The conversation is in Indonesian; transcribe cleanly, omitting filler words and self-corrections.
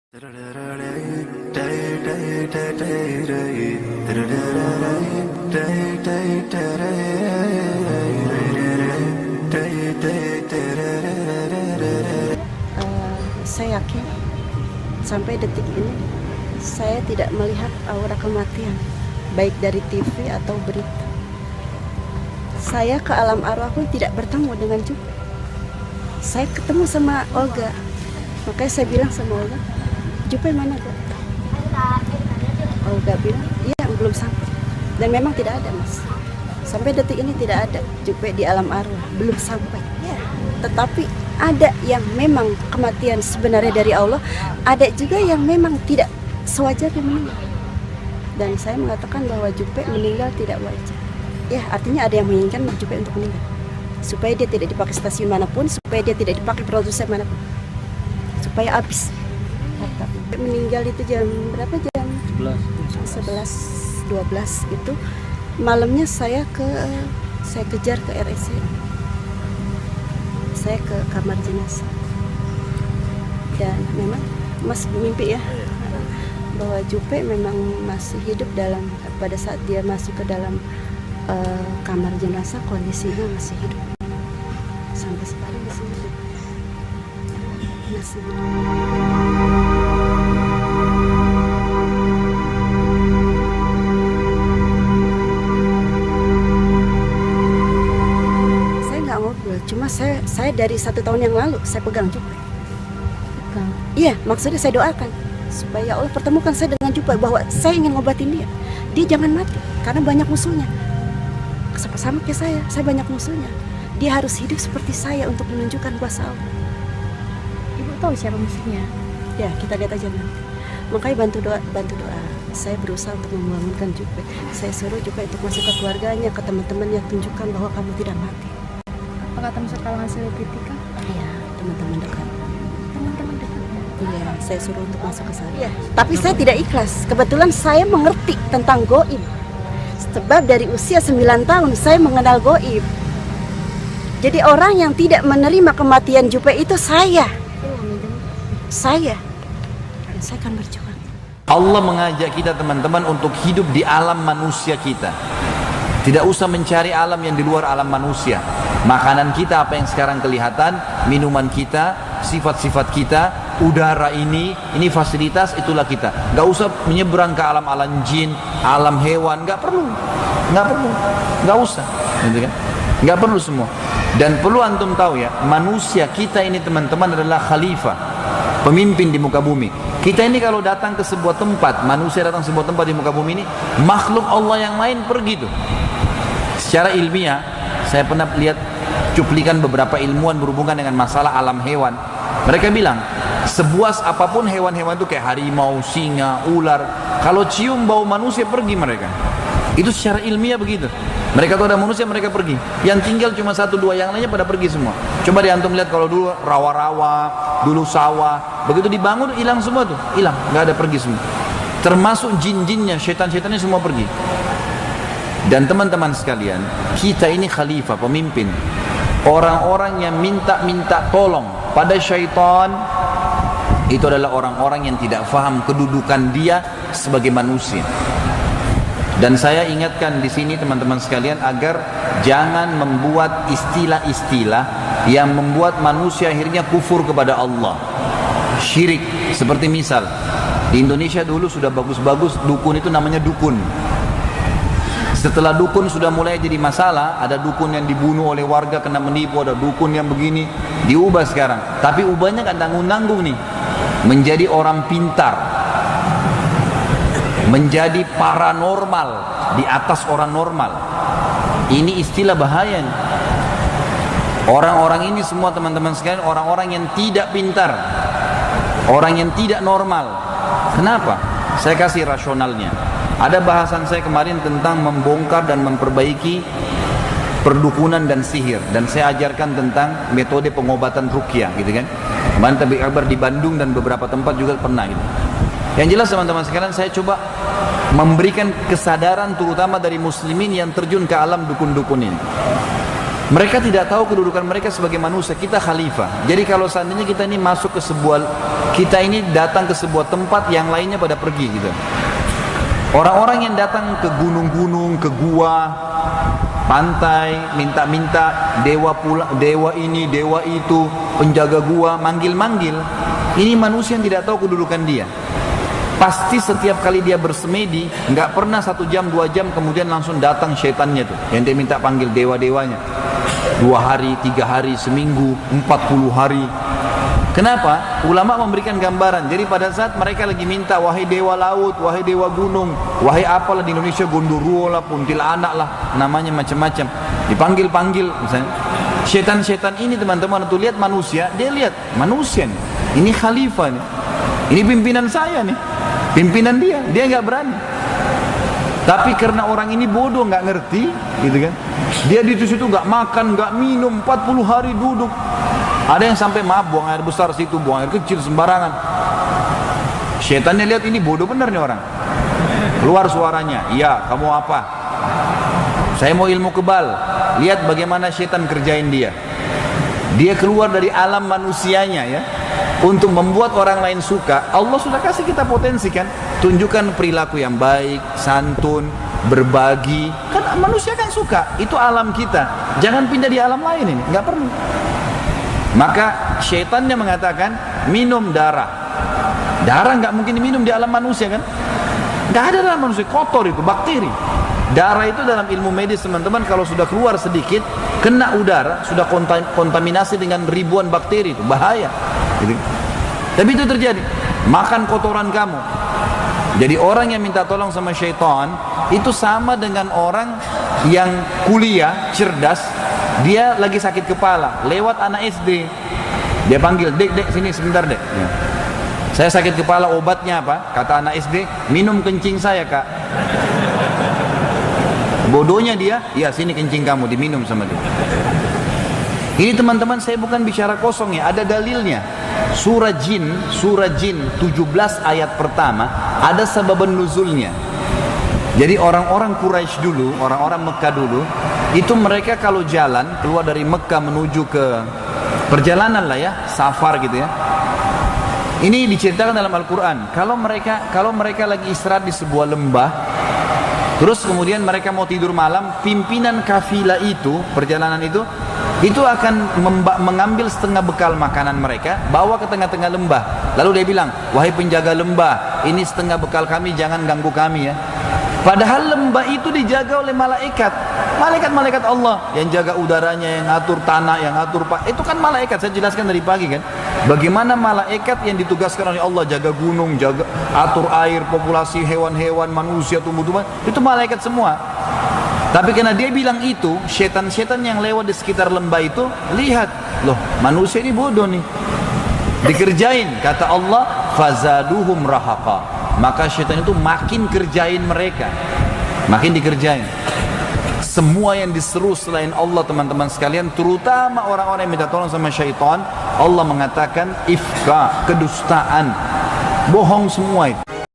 Saya yakin sampai detik ini saya tidak melihat aura kematian, baik dari TV atau berita. Saya ke alam arwah pun tidak bertemu dengan Jupe. Saya ketemu sama Olga, makanya saya bilang sama Olga, Jupe mana kok? Olga bilang, iya belum sampai. Dan memang tidak ada, Mas. Sampai detik ini tidak ada Jupe di alam arwah, belum sampai. Ya. Tetapi ada yang memang kematian sebenarnya dari Allah, ada juga yang memang tidak sewajarnya meninggal. Dan saya mengatakan bahwa Jupe meninggal tidak wajar. Ya, artinya ada yang menginginkan Jupe untuk meninggal, supaya dia tidak dipakai stasiun manapun, supaya dia tidak dipakai produsen manapun, supaya habis. Meninggal itu jam berapa? Jam 11, 12 itu. Malamnya saya kejar ke RSC. Saya ke kamar jenazah. Dan memang Mas mimpi ya, bahwa Jupe memang masih hidup pada saat dia masuk ke dalam kamar jenazah, kondisinya masih hidup. Sampai sekarang masih hidup. Masih hidup. Cuma saya dari 1 tahun yang lalu saya pegang Jupe. Iya, maksudnya saya doakan supaya Allah pertemukan saya dengan Jupe, bahwa saya ingin ngobatin dia. Dia jangan mati karena banyak musuhnya. Sama kayak saya banyak musuhnya. Dia harus hidup seperti saya untuk menunjukkan kuasa Allah. Ibu tahu siapa musuhnya? Ya, kita lihat aja nanti. Makanya bantu doa. Saya berusaha untuk membangunkan Jupe. Saya suruh Jupe untuk masuk ke keluarganya, ke teman-temannya, tunjukkan bahwa kamu tidak mati. Apakah termasuk kalangan selebriti kah? Iya, teman-teman dekat. Teman-teman dekat. Iya, saya suruh untuk masuk ke sana. Iya. Tapi saya tidak ikhlas. Kebetulan saya mengerti tentang gaib. Sebab dari usia 9 tahun saya mengenal gaib. Jadi orang yang tidak menerima kematian Jupe itu saya. Dan saya akan berjuang. Allah mengajak kita teman-teman untuk hidup di alam manusia kita. Tidak usah mencari alam yang di luar alam manusia. Makanan kita apa yang sekarang kelihatan, minuman kita, sifat-sifat kita, udara ini fasilitas, itulah kita. Gak usah menyeberang ke alam-alam jin, alam hewan, gak perlu, gak usah, gitu kan? Gak perlu semua. Dan perlu antum tahu ya, manusia kita ini teman-teman adalah khalifah, pemimpin di muka bumi. Kita ini kalau datang ke sebuah tempat, manusia datang ke sebuah tempat di muka bumi ini, makhluk Allah yang lain pergi tuh. Secara ilmiah, saya pernah lihat cuplikan beberapa ilmuwan berhubungan dengan masalah alam hewan. Mereka bilang, sebuas apapun hewan-hewan itu kayak harimau, singa, ular, kalau cium bau manusia pergi mereka. Itu secara ilmiah begitu. Mereka tuh ada manusia, mereka pergi. Yang tinggal cuma 1-2, yang lainnya pada pergi semua. Coba diantum lihat kalau dulu rawa-rawa, dulu sawah, begitu dibangun hilang semua tuh, hilang, nggak ada, pergi semua. Termasuk jin-jinnya, setan-setannya semua pergi. Dan teman-teman sekalian, kita ini khalifah, pemimpin. Orang-orang yang minta tolong pada syaitan itu adalah orang-orang yang tidak faham kedudukan dia sebagai manusia. Dan saya ingatkan di sini teman-teman sekalian agar jangan membuat istilah-istilah yang membuat manusia akhirnya kufur kepada Allah, syirik. Seperti misal di Indonesia dulu sudah bagus-bagus dukun itu namanya dukun. Setelah dukun sudah mulai jadi masalah, ada dukun yang dibunuh oleh warga kena menipu, ada dukun yang begini, diubah sekarang. Tapi ubahnya kan tanggung-tanggung nih, menjadi orang pintar, menjadi paranormal di atas orang normal. Ini istilah bahaya nih. Orang-orang ini semua teman-teman sekalian orang-orang yang tidak pintar, orang yang tidak normal. Kenapa? Saya kasih rasionalnya. Ada bahasan saya kemarin tentang membongkar dan memperbaiki perdukunan dan sihir, dan saya ajarkan tentang metode pengobatan ruqyah, gitu kan. Kemarin tabligh akbar di Bandung dan beberapa tempat juga pernah gitu. Yang jelas teman-teman sekalian, saya coba memberikan kesadaran terutama dari muslimin yang terjun ke alam dukun-dukun ini. Mereka tidak tahu kedudukan mereka sebagai manusia. Kita khalifah. Jadi kalau seandainya kita ini masuk ke sebuah, kita ini datang ke sebuah tempat yang lainnya pada pergi gitu. Orang-orang yang datang ke gunung-gunung, ke gua, pantai, minta-minta dewa pula, dewa ini, dewa itu, penjaga gua, manggil-manggil. Ini manusia yang tidak tahu kedudukan dia. Pasti setiap kali dia bersemedi, nggak pernah 1 jam, 2 jam kemudian langsung datang syaitannya tuh, yang dia minta panggil dewa-dewanya. 2 hari, 3 hari, seminggu, 40 hari. Kenapa? Ulama memberikan gambaran. Jadi pada saat mereka lagi minta, wahai dewa laut, wahai dewa gunung, wahai apalah di Indonesia, gondoruo lah, kuntilanak lah, namanya macam-macam. Dipanggil-panggil misalnya. Syaitan-syaitan ini teman-teman tuh lihat manusia, dia lihat manusia nih. Ini khalifah nih. Ini pimpinan saya nih. Pimpinan dia nggak berani. Tapi karena orang ini bodoh, nggak ngerti, gitu kan? Dia di situ nggak makan, nggak minum, 40 hari duduk. Ada yang sampai maaf buang air besar situ, buang air kecil sembarangan. Syaitannya lihat ini bodoh bener nih orang. Keluar suaranya, iya kamu apa? Saya mau ilmu kebal. Lihat bagaimana syaitan kerjain dia. Dia keluar dari alam manusianya ya. Untuk membuat orang lain suka, Allah sudah kasih kita potensi kan. Tunjukkan perilaku yang baik, santun, berbagi. Kan manusia kan suka, itu alam kita. Jangan pindah di alam lain ini, nggak perlu. Maka syaitannya mengatakan minum darah. Darah nggak mungkin diminum di alam manusia kan? Nggak ada dalam manusia, kotor itu, bakteri. Darah itu dalam ilmu medis teman-teman kalau sudah keluar sedikit, kena udara, sudah kontaminasi dengan ribuan bakteri itu, bahaya. Gitu. Tapi itu terjadi. Makan kotoran kamu. Jadi orang yang minta tolong sama syaitan itu sama dengan orang yang kuliah, cerdas. Dia lagi sakit kepala, lewat anak SD. Dia panggil, dek sini sebentar dek. Ya. Saya sakit kepala, obatnya apa? Kata anak SD, minum kencing saya kak. Bodohnya dia, ya sini kencing kamu, diminum sama dia. Ini teman-teman saya bukan bicara kosong ya, ada dalilnya. Surah Jin 17 ayat pertama ada sababan nuzulnya. Jadi orang-orang Quraisy dulu, orang-orang Mekah dulu, itu mereka kalau jalan keluar dari Mekah menuju ke perjalanan lah ya, safar gitu ya. Ini diceritakan dalam Al-Quran. Kalau mereka lagi istirahat di sebuah lembah, terus kemudian mereka mau tidur malam, pimpinan kafilah itu, perjalanan itu akan mengambil setengah bekal makanan mereka, bawa ke tengah-tengah lembah. Lalu dia bilang, wahai penjaga lembah, ini setengah bekal kami, jangan ganggu kami ya. Padahal lembah itu dijaga oleh malaikat. Malaikat-malaikat Allah yang jaga udaranya, yang atur tanah, yang atur itu kan malaikat. Saya jelaskan dari pagi kan. Bagaimana malaikat yang ditugaskan oleh Allah jaga gunung, jaga atur air, populasi hewan-hewan, manusia, tumbuh-tumbuhan, itu malaikat semua. Tapi karena dia bilang itu, setan-setan yang lewat di sekitar lembah itu lihat, loh manusia ini bodoh nih. Dikerjain, kata Allah, fazaduhum rahaqa. Maka syaitan itu makin kerjain mereka, makin dikerjain. Semua yang diseru selain Allah teman-teman sekalian, terutama orang-orang yang minta tolong sama syaitan, Allah mengatakan ifka, kedustaan, bohong semua itu.